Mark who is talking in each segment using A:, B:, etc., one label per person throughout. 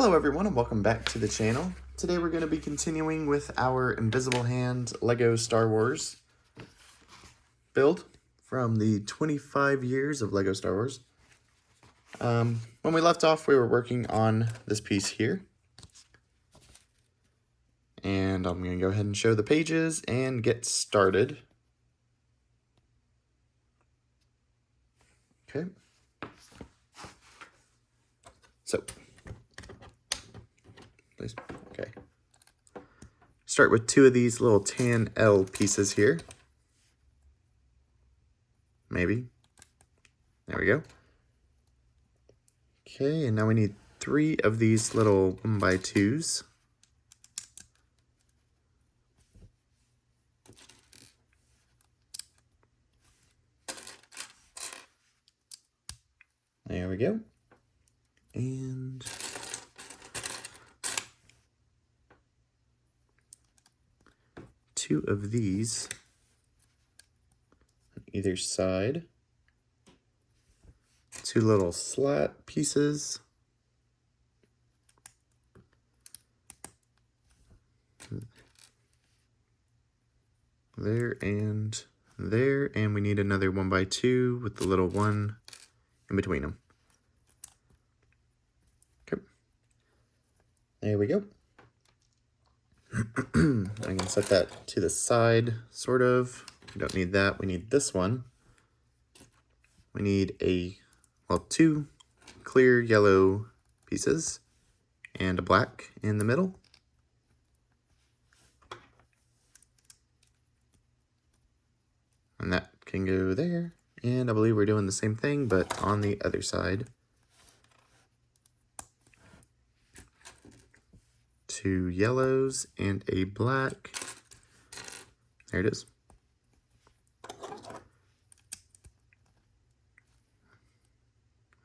A: Hello everyone and welcome back to the channel. Today we're going to be continuing with our Invisible Hand LEGO Star Wars build from the 25 years of LEGO Star Wars. When we left off, we were working on this piece here. And I'm going to go ahead and show the pages and get started. Okay. So, please. Okay. Start with two of these little tan L pieces here. Maybe. There we go. Okay, and now we need three of these little 1x2s. There we go. And two of these on either side. Two little slat pieces. There and there, and we need another 1x2 with the little one in between them. Okay. There we go. I can set that to the side, sort of. We don't need that. We need this one. We need two clear yellow pieces and a black in the middle. And that can go there. And I believe we're doing the same thing, but on the other side. Two yellows and a black. There it is.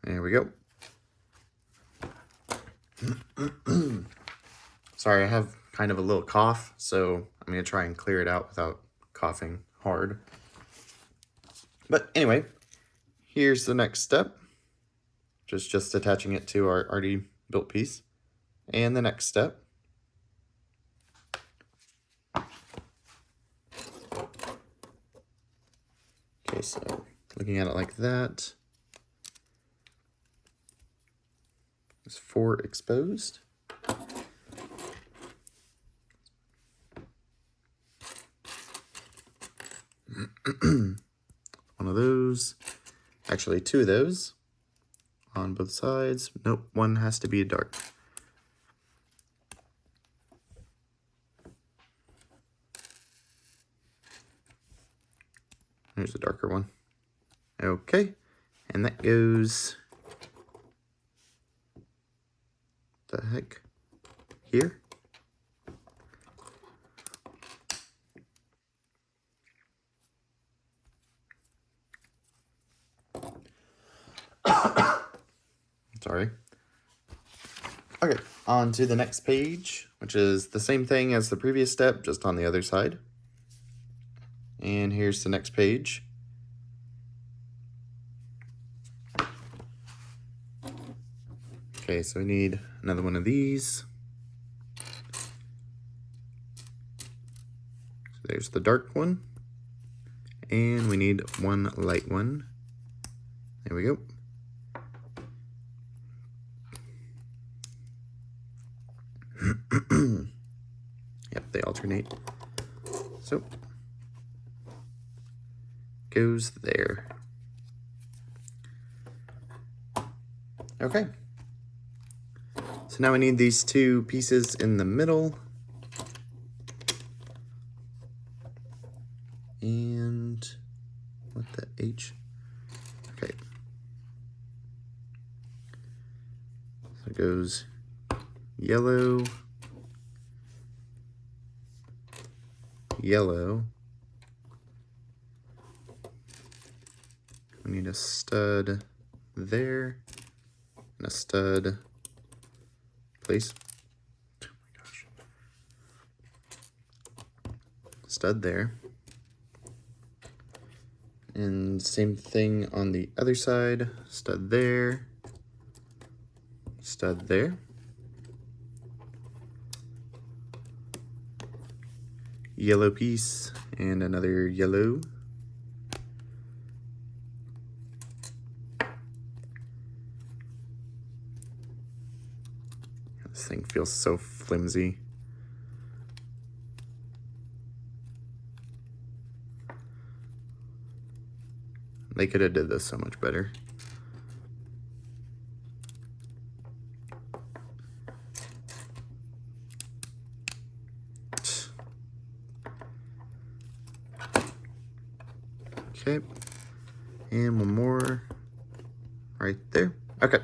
A: There we go. Sorry, I have kind of a little cough, so I'm going to try and clear it out without coughing hard. But anyway, here's the next step. Just attaching it to our already built piece. And the next step. Okay, so looking at it like that. There's 4 exposed. One of those. Actually, 2 of those on both sides. Nope, one has to be a dark. There's a darker one. Okay, and that goes... the heck? Here? Sorry. Okay, on to the next page, which is the same thing as the previous step, just on the other side. And here's the next page. Okay, so we need another one of these. So there's the dark one. And we need one light one. There we go. Yep, they alternate. So, goes there. Okay. So now we need these 2 pieces in the middle. And what the H? Okay. So it goes yellow, yellow. We need a stud there and a stud, please. Oh my gosh. Stud there. And same thing on the other side, stud there, stud there. yellow piece and another yellow. This thing feels so flimsy. They could have did this so much better. Okay, and one more right there. Okay,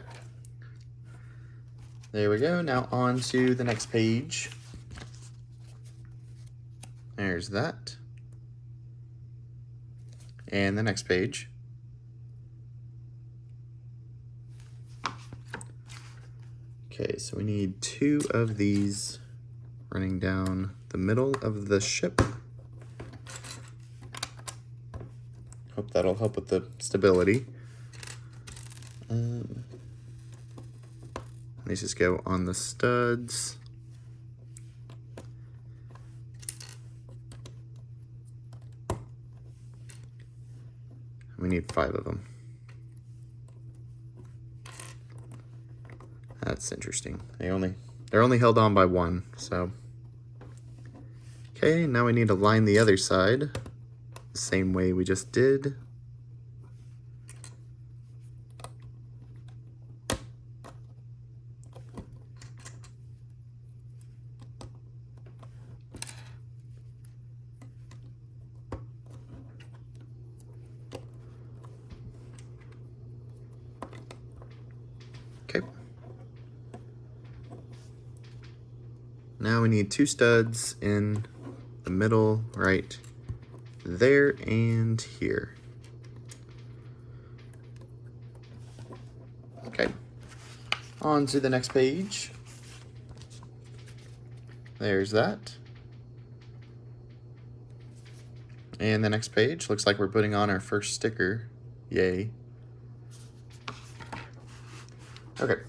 A: there we go. Now on to the next page. There's that. And the next page. Okay, so we need 2 of these running down the middle of the ship. Hope that'll help with the stability. These just go on the studs. We need 5 of them. That's interesting. They're only held on by 1, so. Okay, now we need to line the other side the same way we just did. Okay. Now we need 2 studs in the middle, right there and here. Okay. On to the next page. There's that. And the next page looks like we're putting on our first sticker. Yay. Okay.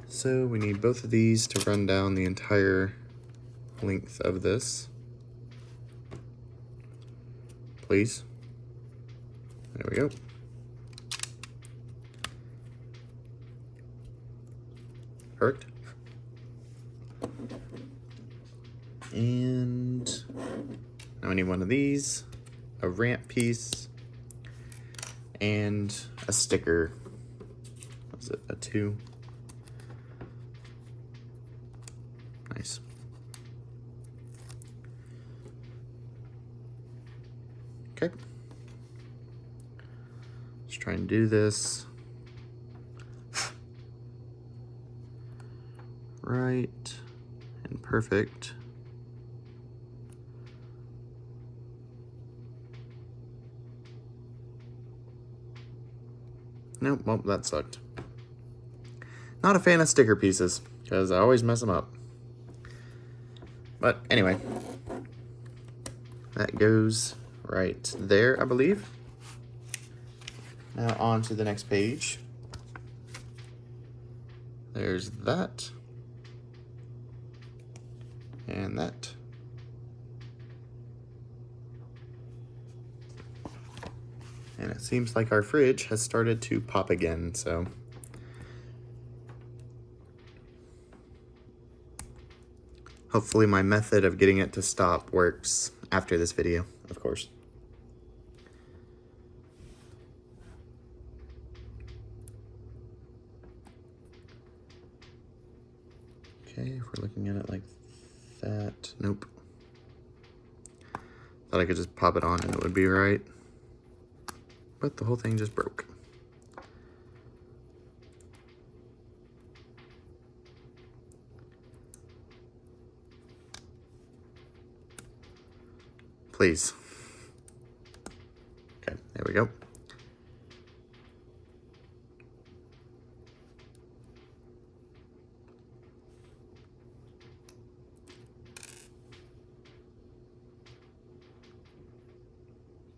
A: So we need both of these to run down the entire length of this. Please. There we go. Perfect. And now we need one of these, a ramp piece, and a sticker. Was it a 2? Nice. Okay. Let's try and do this. Right and perfect. Nope, well, that sucked. Not a fan of sticker pieces, because I always mess them up. But anyway, that goes right there, I believe. Now on to the next page. There's that. And that. And it seems like our fridge has started to pop again, so. Hopefully my method of getting it to stop works after this video, of course. Okay, if we're looking at it like that, nope. Thought I could just pop it on and it would be right. But the whole thing just broke. Please. Okay, there we go.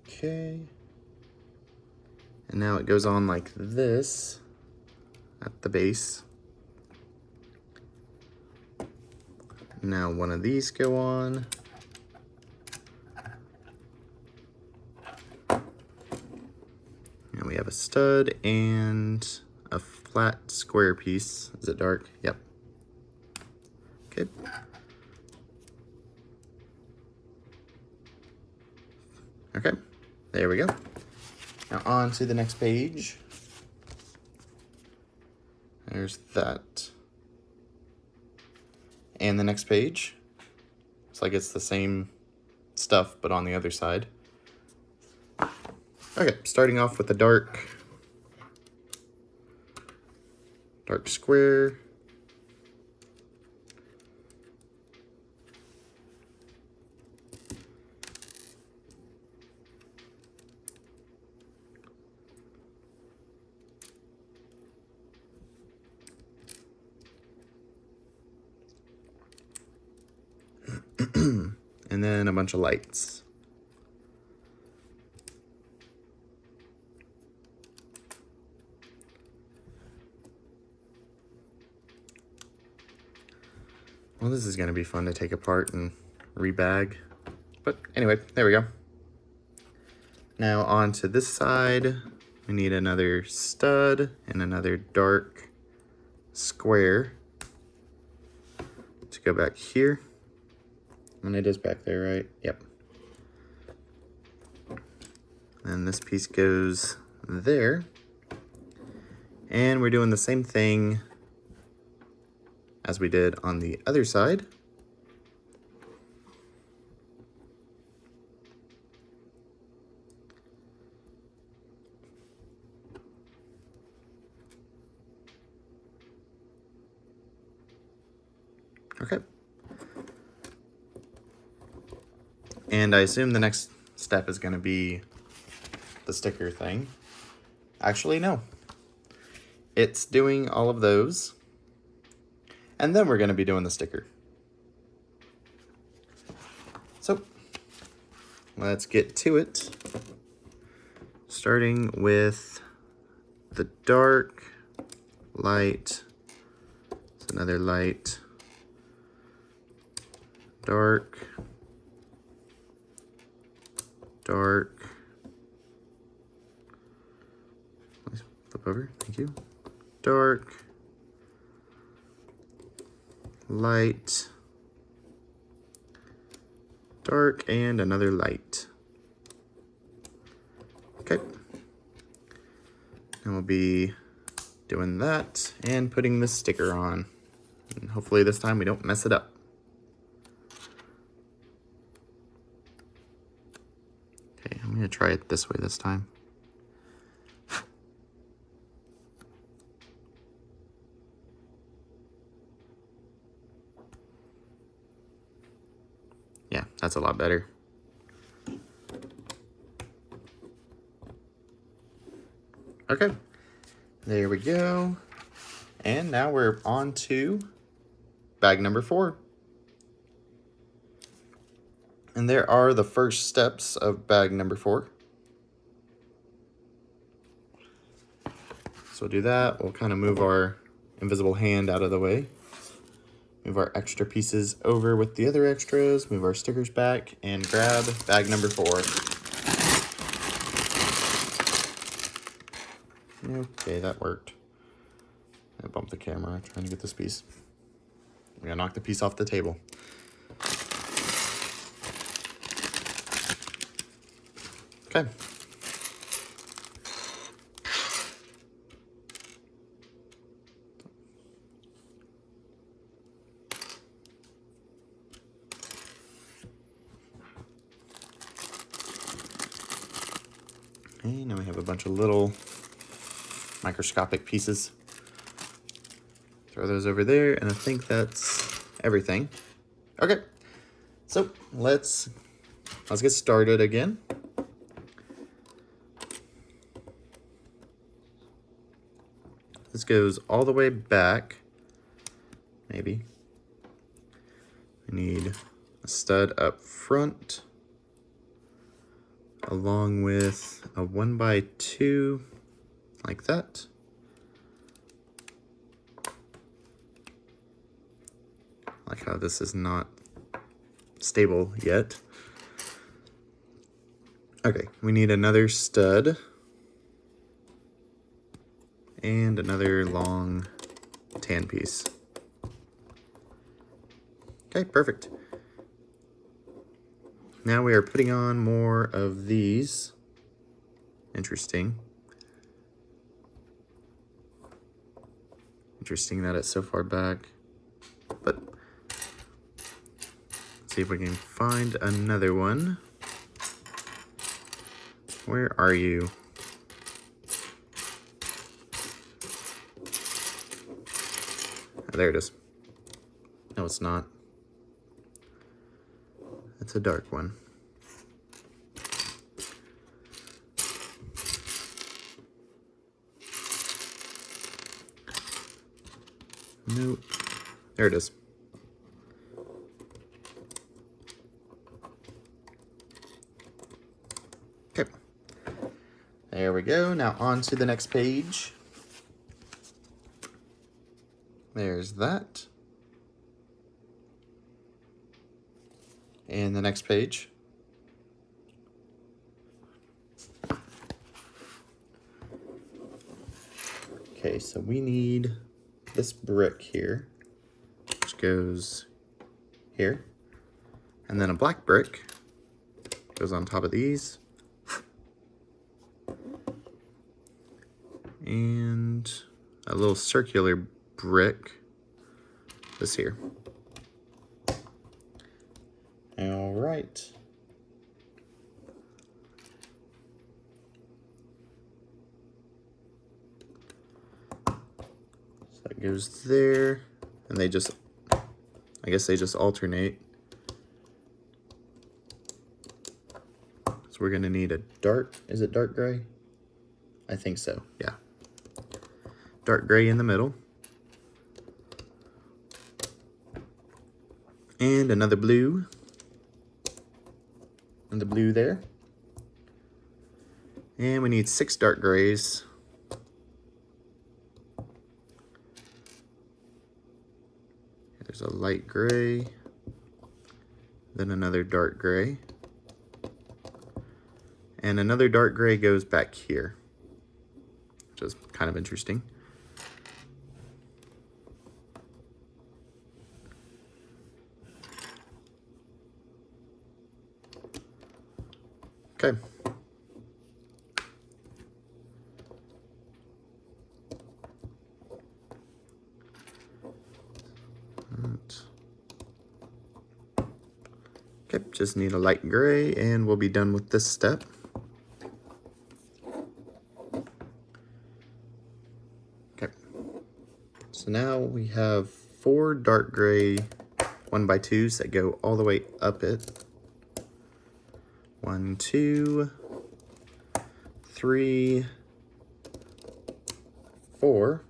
A: Okay. And now it goes on like this at the base. Now one of these go on. a stud and a flat square piece. Is it dark? Yep. Okay. Okay, there we go. Now on to the next page. There's that. And the next page. It's like it's the same stuff, but on the other side. Okay, starting off with the dark square. And then a bunch of lights. Well, this is going to be fun to take apart and rebag. But anyway, there we go. Now on to this side, we need another stud and another dark square to go back here. And it is back there, right? Yep. And this piece goes there. And we're doing the same thing as we did on the other side. Okay. And I assume the next step is going to be the sticker thing. Actually, no. It's doing all of those. And then we're going to be doing the sticker. So, let's get to it. Starting with the dark, light, it's another light, dark, dark, let's flip over, thank you, dark, light, dark, and another light. Okay, and we'll be doing that and putting the sticker on. And hopefully this time we don't mess it up. Okay, I'm gonna try it this way this time. Yeah, that's a lot better. Okay, there we go. And now we're on to bag number 4. And there are the first steps of bag number 4. So we'll do that. We'll kind of move our invisible hand out of the way. Move our extra pieces over with the other extras. Move our stickers back and grab bag number 4. Okay, that worked. I bumped the camera trying to get this piece. I'm gonna knock the piece off the table. Okay. Okay, now we have a bunch of little microscopic pieces. Throw those over there, and I think that's everything. Okay, so let's get started again. This goes all the way back, maybe. We need a stud up front, along with a 1x2, like that. I like how this is not stable yet. Okay, we need another stud And another long tan piece. Okay, perfect. Now we are putting on more of these. Interesting. Interesting that it's so far back. But let's see if we can find another one. Where are you? Oh, there it is. No, it's not. It's a dark one. Nope. There it is. Okay. There we go. Now on to the next page. There's that. And the next page. Okay, so we need this brick here, which goes here. And then a black brick goes on top of these. And a little circular brick is here. All right. So that goes there, and they just, I guess they just alternate. So we're gonna need a dark, is it dark gray? I think so, yeah. Dark gray in the middle. And another blue. And the blue there. And we need 6 dark grays. There's a light gray. Then another dark gray. And another dark gray goes back here, which is kind of interesting. Okay. Okay, just need a light gray and we'll be done with this step. Okay, so now we have 4 dark gray 1x2s that go all the way up it. 1, 2, 3, 4.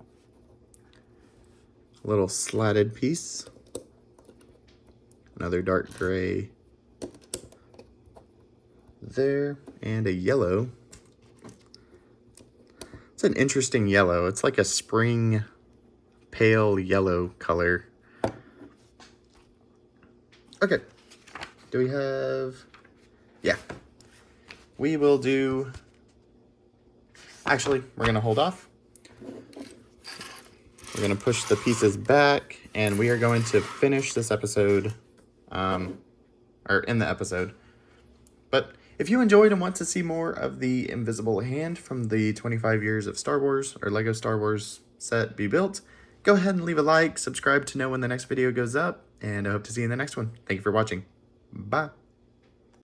A: A little slatted piece. Another dark gray there, and a yellow. It's an interesting yellow. It's like a spring pale yellow color. Okay, do we have, yeah, we will do, actually, we're gonna hold off. We're gonna push the pieces back and we are going to finish this episode, or in the episode. But if you enjoyed and want to see more of the invisible hand from the 25 years of Star Wars or Lego Star Wars set be built, go ahead and leave a like, subscribe to know when the next video goes up, and I hope to see you in the next one. Thank you for watching. Bye.